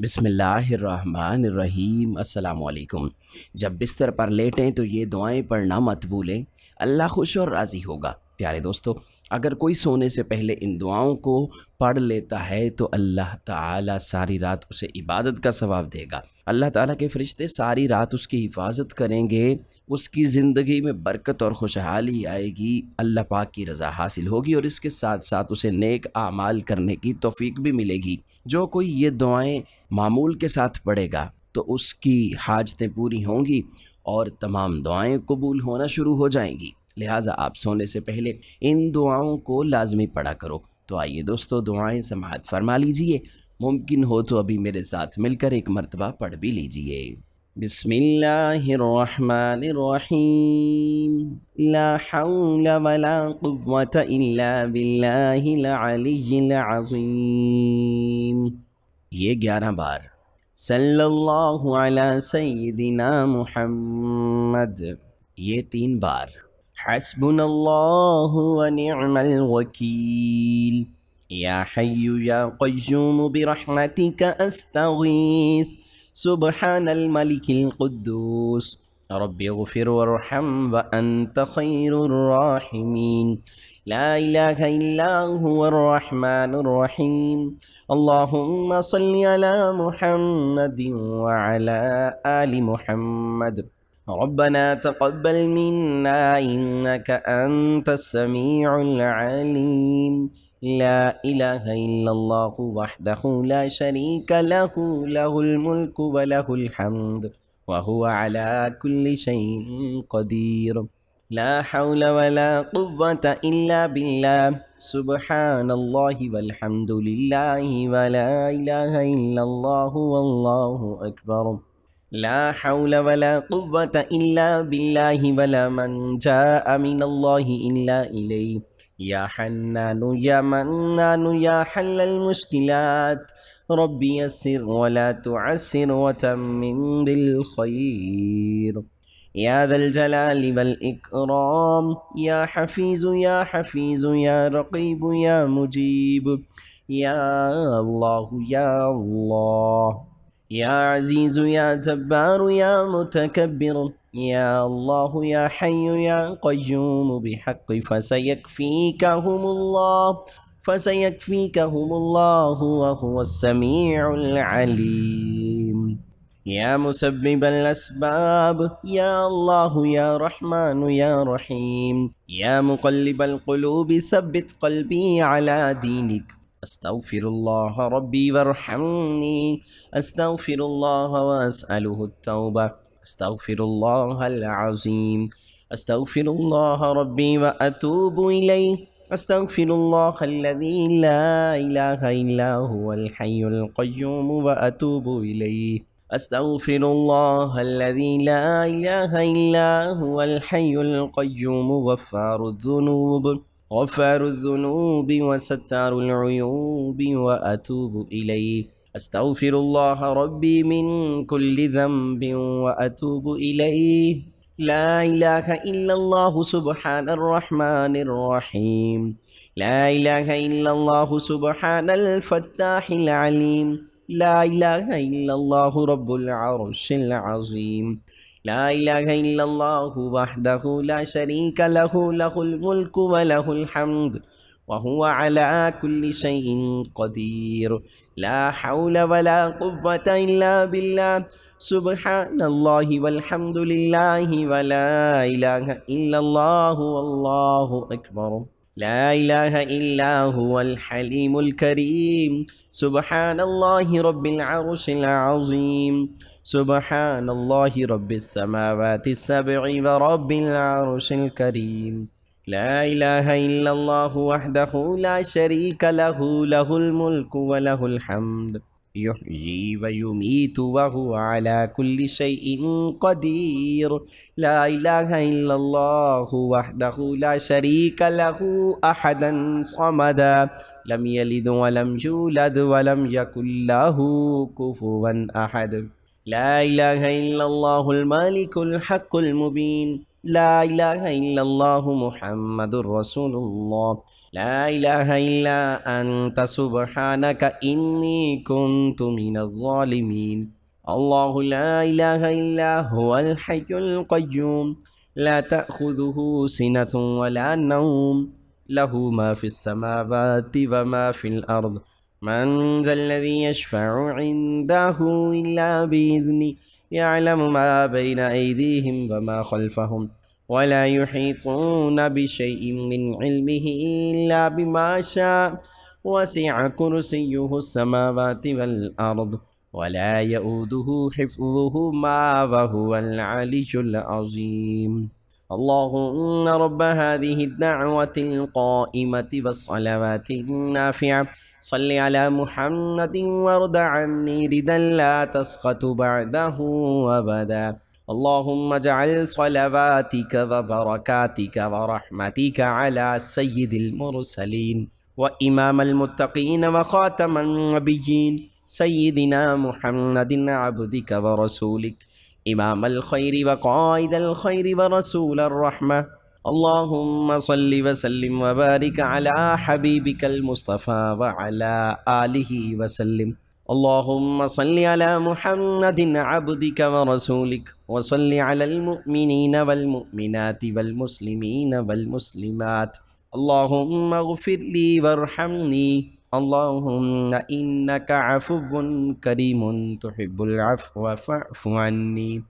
बिस्मिल्लाहिर्रहमानिर्रहीम अस्सलामुअलैकुम। जब बिस्तर पर लेटें तो ये दुआएं पढ़ना मत भूलें, अल्लाह खुश और राज़ी होगा। प्यारे दोस्तों, अगर कोई सोने से पहले इन दुआओं को पढ़ लेता है तो अल्लाह ताला सारी रात उसे इबादत का सवाब देगा। अल्लाह ताला के फ़रिश्ते सारी रात उसकी हिफाजत करेंगे, उसकी ज़िंदगी में बरकत और खुशहाली आएगी, अल्लाह पाक की रज़ा हासिल होगी और इसके साथ साथ उसे नेक आमाल करने की तौफ़ीक भी मिलेगी। जो कोई ये दुआएं मामूल के साथ पढ़ेगा तो उसकी हाजतें पूरी होंगी और तमाम दुआएं कबूल होना शुरू हो जाएंगी। लिहाजा आप सोने से पहले इन दुआओं को लाजमी पढ़ा करो। तो आइए दोस्तों, दुआएं समाअत फरमा लीजिए। मुमकिन हो तो अभी मेरे साथ मिलकर एक मरतबा पढ़ भी लीजिए। बिस्मिल्लाहिर्रहमानिर्रहीम। ला हौला वला कुव्वता इल्ला बिल्लाहिल अलिय्यिल अज़ीम। ये 11 बार। सल्लल्लाहु अला सय्यिदिना मुहम्मद, ये 3 बार। हस्बुनल्लाहु व निअमल वकील। या हय्यु या क़य्यूम बिरहमतिका अस्तगीथ। सुब्हानल मलिकिल कुद्दूस। रब्बिग़फिर वरहम व अंत खैरुर राहिमीन। ला इलाहा इल्ला हुवर रहमानुर रहीम। अल्लाहुम्मा सल्लि अला मुहम्मदिन व अला आलि मुहम्मद। रब्बना तक़ब्बल मिन्ना इन्नका अंतस समीउल अलीम। ला इलाहा इल्लल्लाहु वहदहु ला शरीका लहु, लहुल मुल्कु व लहुल हम्द व हुवा अला कुल्लि शैइन क़दीर। ला हौला वला कुव्वता इल्ला बिल्लाह। सुब्हानल्लाहि वल्हम्दुलिल्लाहि व ला इलाहा इल्लल्लाहु वल्लाहु अकबर। ला हौला वला कुव्वता इल्ला बिल्लाहि वला मन जाअ मिनल्लाहि इल्ला इलैहि। या हन्नानु या मन्नानु या हल्लल मुश्किलात। रब्बि यस्सिर वला तुअस्सिर व तम्मिम बिल खैर। या दल जलाली वल इकराम। या हफीज़ु या हफीज़ु या रक़ीबु या मुजीब। या अल्लाहु या अल्लाह। या अज़ीज़ु या जब्बारु या मुतकब्बिर। या अल्लाहु या हय्यु या क़य्यूम बिहक़्क़ि फसयक्फ़ीकहुमुल्लाहु व हुवस समीउल अलीम। या मुसब्बिबल अस्बाब। या अल्लाहु या रहमानु या रहीम। या मुक़ल्लिबल क़ुलूबि सब्बित क़ल्बी अला दीनिक। अस्तग़फिरुल्लाह रब्बी वरहमनी। अस्तग़फिरुल्लाह व अस्अलुहु तौबा। अस्तग़फिरुल्लाहल अज़ीम। अस्तग़फिरुल्लाह रब्बी व अतूबु इलैहि। अस्तग़फिरुल्लाहल्लज़ी ला इलाहा इल्ला हुवल हय्युल क़य्यूम व अतूबु इलैहि। अस्तग़फिरुल्लाहल्लज़ी ला इलाहा इल्ला हुवल हय्युल क़य्यूम गफ़्फ़ारुज़्ज़ुनूबि व सत्तारुल उयूबि व अतूबु इलैहि। अस्तग़फिरुल्लाह रब्बी मिन कुल्लि ज़ंबिन व अतूबु इलैहि। ला इलाहा इल्लल्लाहु सुब्हानर रहमानिर रहीम। ला इलाहा इल्लल्लाहु सुब्हानल फ़त्ताहिल अलीम। ला इलाहा इल्लल्लाहु रब्बुल अर्शिल अज़ीम। ला इलाहा इल्लल्लाहु वहदहु ला शरीका लहु, लहुल मुल्कु व लहुल हम्द व हुवा अला कुल्लि शैइन क़दीर। ला हौला वला कुव्वता इल्ला बिल्लाह। सुब्हानल्लाहि वल्हम्दुलिल्लाहि व ला इलाहा इल्लल्लाहु वल्लाहु अकबर। ला इलाहा इल्ला हुवल हलीमुल करीम। सुब्हानल्लाहि रब्बिल अर्शिल अज़ीम। सुब्हानल्लाहि रब्बिस समावाति सब'i व रब्बिल अर्शिल करीम। ला इलाहा इल्लल्लाहु वहदहु ला शरीका लहु, लहुल मुल्कु व लहुल हम्द युहयी व युमीतु व हुवा अला कुल्लि शैइन क़दीर। ला इलाहा इल्लल्लाहु वहदहु ला शरीका लहु अहदन समदा। लम यलिद व लम यूलद व लम यकुल लहु कुफुवन अहद। ला इलाहा इल्लल्लाहुल मालिकुल हक़्क़ुल मुबीन। ला इलाहा इल्लल्लाहु मुहम्मदुर रसूलुल्लाह। لا إله إلا أنت سبحانك إني كنت من الظالمين. الله لا إله إلا هو الحي القيوم لا تأخذه سنة ولا نوم له ما في السماوات وما في الأرض من ذا الذي يشفع عنده إلا بإذنه يعلم ما بين أيديهم وما خلفهم ولا يحيطون بشيء من علمه إلا بما شاء وسع كرسيه السماوات والأرض ولا يؤوده حفظهما وهو العلي العظيم. اللهم رب هذه الدعوة القائمة والصلوات النافعة صل على محمد وارض عني رضا لا تسخط بعده أبدا. اللهم اجعل صلواتك وبركاتك ورحمتك على سيد المرسلين وإمام المتقين وخاتم النبيين سيدنا محمد عبدك ورسولك إمام الخير وقائد الخير ورسول الرحمة. اللهم صل وسلم وبارك على حبيبك المصطفى وعلى آله وسلم. اللهم صل على محمد عبدك ورسولك وصل على المؤمنين والمؤمنات والمسلمين والمسلمات. اللهم اغفر لي وارحمني. اللهم إنك عفو كريم تحب العفو فاعف عني.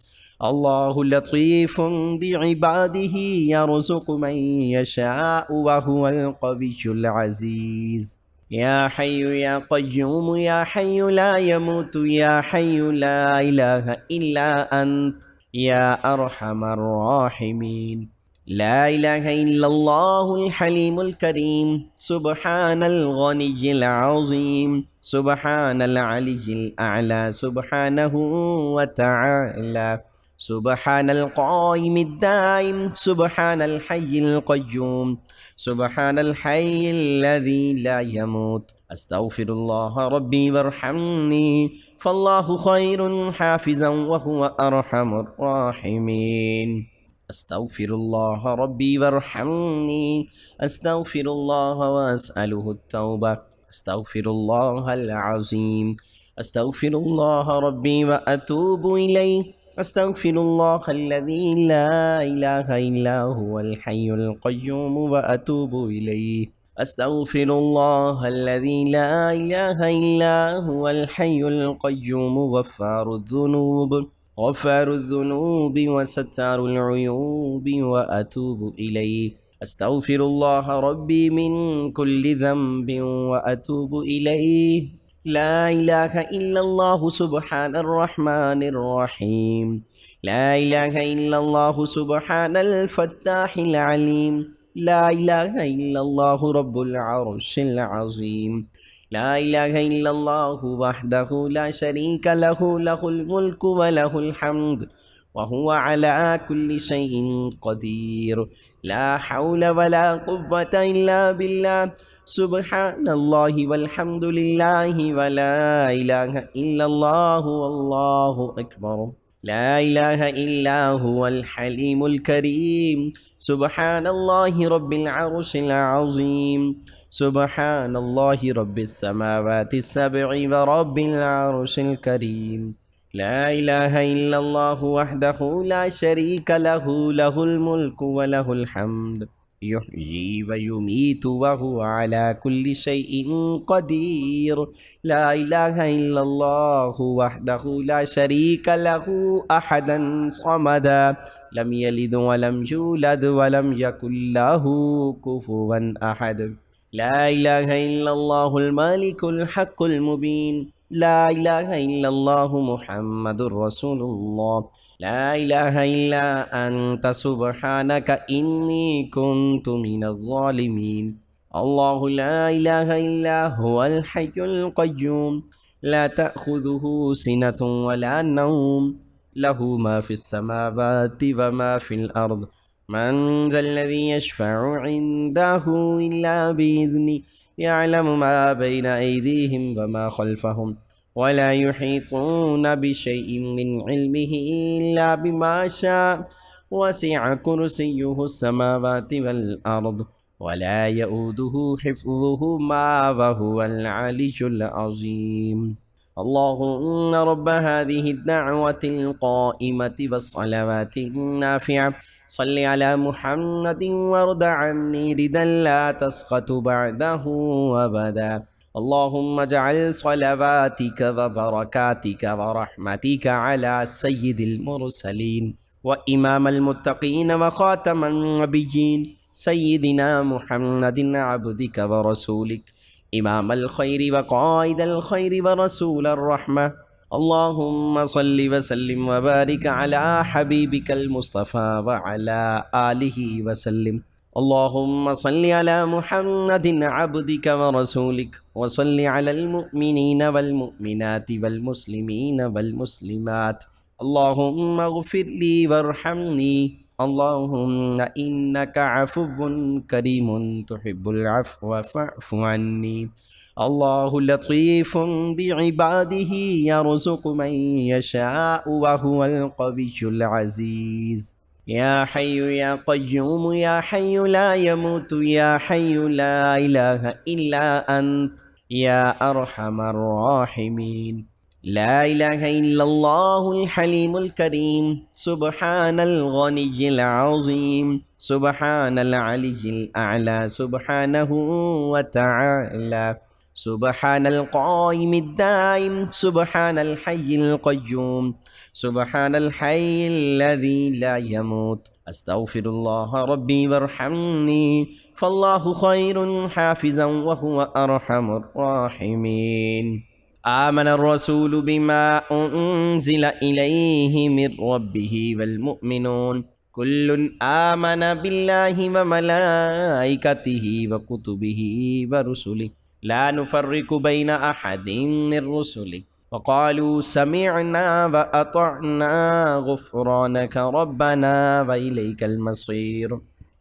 الله لطيف بعباده يرزق من يشاء وهو القوي العزيز. يا حي يا قيوم يا حي لا يموت يا حي لا إله إلا أنت يا أرحم الراحمين. لا إله إلا الله الحليم الكريم سبحان الغني العظيم سبحان العلي الأعلى سبحانه وتعالى سبحان القائم الدائم سبحان الحي القيوم سبحان الحي الذي لا يموت. أستغفر الله ربي وارحمني فالله خير حافظا وهو أرحم الراحمين. أستغفر الله ربي وارحمني أستغفر الله وأسأله التوبة أستغفر الله العظيم أستغفر الله ربي وأتوب إليه أستغفر الله الذي لا إله إلا هو الحي القيوم وأتوب إليه أستغفر الله الذي لا إله إلا هو الحي القيوم غفار الذنوب وستار العيوب وأتوب إليه أستغفر الله ربي من كل ذنب وأتوب إليه. لا إله إلا الله سبحان الرحمن الرحيم. لا إله إلا الله سبحان الفتاح العليم. لا إله إلا الله رب العرش العظيم. لا إله إلا الله وحده لا شريك له له الملك وله الحمد وهو على كل شيء قدير. لا حول ولا قوة إلا بالله. سبحان الله والحمد لله ولا إله إلا الله والله أكبر. لا إله إلا هو الحليم الكريم سبحان الله رب العرش العظيم سبحان الله رب السماوات السبع ورب العرش الكريم. لا إله إلا الله وحده لا شريك له له الملك وله الحمد يحيي ويميت وهو على كل شيء قدير. لا إله إلا الله وحده لا شريك له أحدا صمدا لم يلد ولم يولد ولم يكن له كفوا أحد. لا إله إلا الله الملك الحق المبين. لا إله إلا الله محمد رسول الله. لا إله إلا أنت سبحانك إني كنت من الظالمين. الله لا إله إلا هو الحي القيوم لا تأخذه سنة ولا نوم له ما في السماوات وما في الأرض من ذا الذي يشفع عنده إلا بإذنه يعلم ما بين أيديهم وما خلفهم ولا يحيطون بشيء من علمه إلا بما شاء وسع كرسيه السماوات والأرض ولا يؤوده حفظهما وهو العلي العظيم. اللهم رب هذه الدعوة القائمة والصلوات النافعة صل على محمد وارض عني رضا لا تسخط بعده أبدا. اللهم اجعل صلواتك وبركاتك ورحمتك على سيد المرسلين وإمام المتقين وخاتم النبيين سيدنا محمد عبدك ورسولك إمام الخير وقائد الخير ورسول الرحمة. اللهم صل وسلم وبارك على حبيبك المصطفى وعلى آله وسلم. اللهم صل على محمد عبدك ورسولك وصل على المؤمنين والمؤمنات والمسلمين والمسلمات. اللهم اغفر لي وارحمني. اللهم إنك عفو كريم تحب العفو فاعف عني. الله لطيف بعباده يرزق من يشاء وهو القوي العزيز. يا حي يا قيوم يا حي لا يموت يا حي لا إله إلا أنت يا أرحم الراحمين. لا إله إلا الله الحليم الكريم سبحان الغني العظيم سبحان العلي الأعلى سبحانه وتعالى سبحان القائم الدائم سبحان الحي القيوم سبحان الحي الذي لا يموت. أستغفر الله ربي وارحمني فالله خير حافظا وهو أرحم الراحمين. آمن الرسول بما أنزل إليه من ربه والمؤمنون كل آمن بالله وملائكته وكتبه ورسله لا نفرق بين أحد من رسله وقالوا سمعنا وأطعنا غفرانك ربنا وإليك المصير.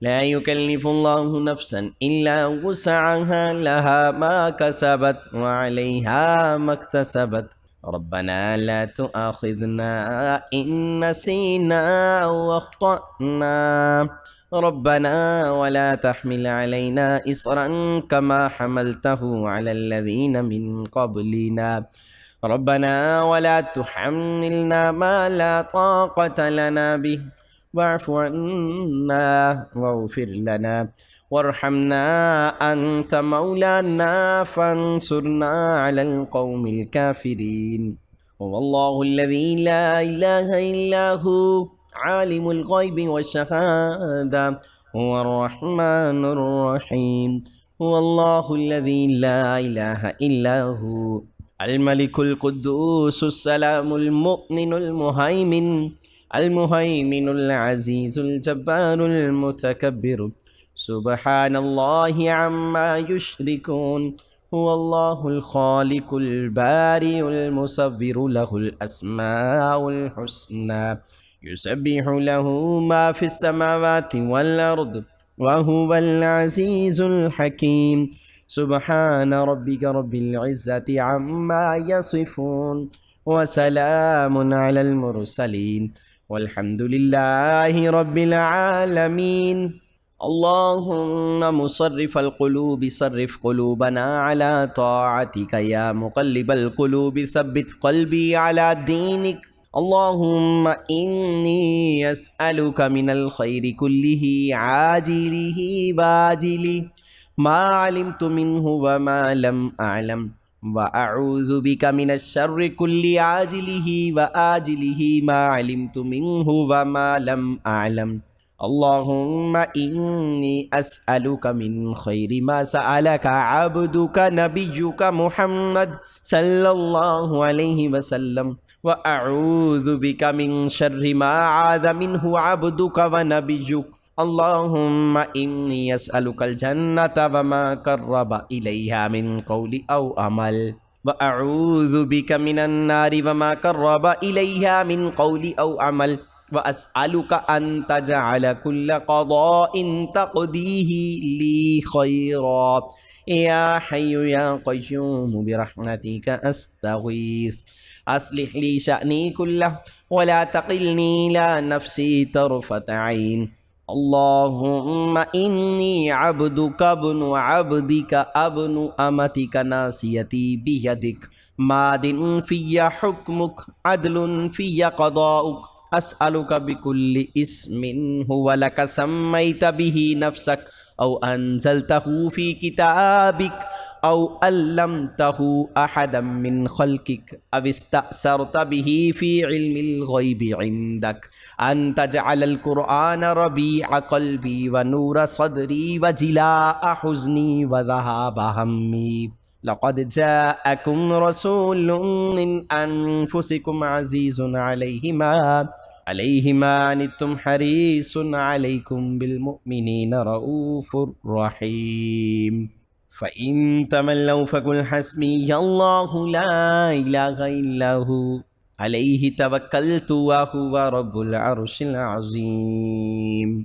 لا يكلف الله نفسا إلا وسعها لها ما كسبت وعليها ما اكتسبت. ربنا لا تؤاخذنا إن نسينا واخطأنا ربنا ولا تحمل علينا إصرا كما حملته على الذين من قبلنا ربنا ولا تحملنا ما لا طاقة لنا به واعف عنا واغفر لنا وارحمنا أنت مولانا فانصرنا على القوم الكافرين. هو الله الذي لا إله إلا هو عالم الغيب والشهادة هو الرحمن الرحيم. هو الله الذي لا إله إلا هو الملك القدوس السلام المؤمن المهيمن العزيز الجبار المتكبر سبحان الله عما يشركون. هو الله الخالق البارئ المصور له الأسماء الحسنى يسبح له ما في السماوات والأرض وهو العزيز الحكيم. سبحان ربك رب العزة عما يصفون وسلام على المرسلين والحمد لله رب العالمين. اللهم مصرف القلوب صرف قلوبنا على طاعتك يا مقلب القلوب ثبت قلبي على دينك. اللهم إني أسألك من الخير كله عاجله واجله ما علمت منه وما لم أعلم وأعوذ بك من الشر كل عاجله وآجله ما علمت منه وما لم أعلم. اللهم إني أسألك من خير ما سألك عبدك نبيك محمد صلى الله عليه وسلم وأعوذ بك من شر ما عاذ منه عبدك ونبيك. اللهم إني أسألك الجنة وما قرب إليها من قول أو عمل وأعوذ بك من النار وما قرب إليها من قول أو عمل وأسألك أن تجعل كل قضاء تقضيه لي خيرا. يا حي يا قيوم برحمتك أستغيث أصلح لي شأني كله ولا تقلني إلى نفسي طرفة عين. अल्लाहुम्मा इन्नी अब्दुका अब्नु अब्दिका अब्नु अमतिका नासियती बियदिक मादिन फिया हुक्मुक अदलुन फिया क़दाउक अस्अलुका बिकुल्लि इस्मिन हुवा लका सम्मैता बिही नफ्सक औ अंज़लतहु फ़ी किताबिक औ अल्लमतहु अहदम मिन खल्किक अव इस्तअसरत बिही फ़ी इल्मिल गैबि इंदक अन तजअलल कुरआन रबीअ क़ल्बी व नूर सदरी व जिलाअ हुज़्नी व ज़हाब हम्मी लक़द जाअकुम रसूलुम मिन अनफुसिकुम अज़ीज़ुन अलैहि मा अनित्तुम हरीसुन अलैकुम बिल मुमिनीना रऊफुर रहीम फ़इन तमल्लौ फ़कुल हस्बियल्लाहु ला इलाहा इल्ला हु अलैहि तवक्कलतु व हुवा रब्बुल अर्शिल अज़ीम।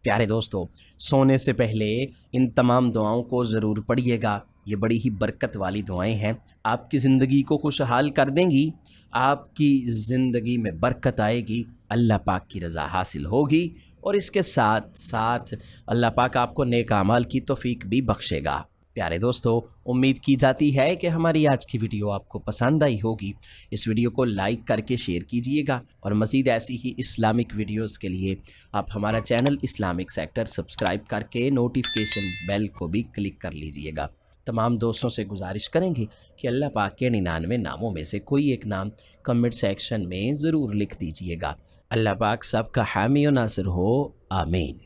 प्यारे दोस्तों, सोने से पहले इन तमाम दुआओं को ज़रूर पढ़िएगा। ये बड़ी ही बरकत वाली दुआएं हैं, आपकी ज़िंदगी को खुशहाल कर देंगी, आपकी ज़िंदगी में बरकत आएगी, अल्लाह पाक की रज़ा हासिल होगी और इसके साथ साथ अल्लाह पाक आपको नेक अमाल की तौफीक भी बख्शेगा। प्यारे दोस्तों, उम्मीद की जाती है कि हमारी आज की वीडियो आपको पसंद आई होगी। इस वीडियो को लाइक करके शेयर कीजिएगा और मज़ीद ऐसी ही इस्लामिक वीडियोस के लिए आप हमारा चैनल इस्लामिक सेक्टर सब्सक्राइब करके नोटिफिकेशन बेल को भी क्लिक कर लीजिएगा। तमाम दोस्तों से गुजारिश करेंगे कि अल्लाह पाक के 99 नामों में से कोई एक नाम कमेंट सेक्शन में ज़रूर लिख दीजिएगा। अल्लाह पाक सबका हामी और नासिर हो, आमीन।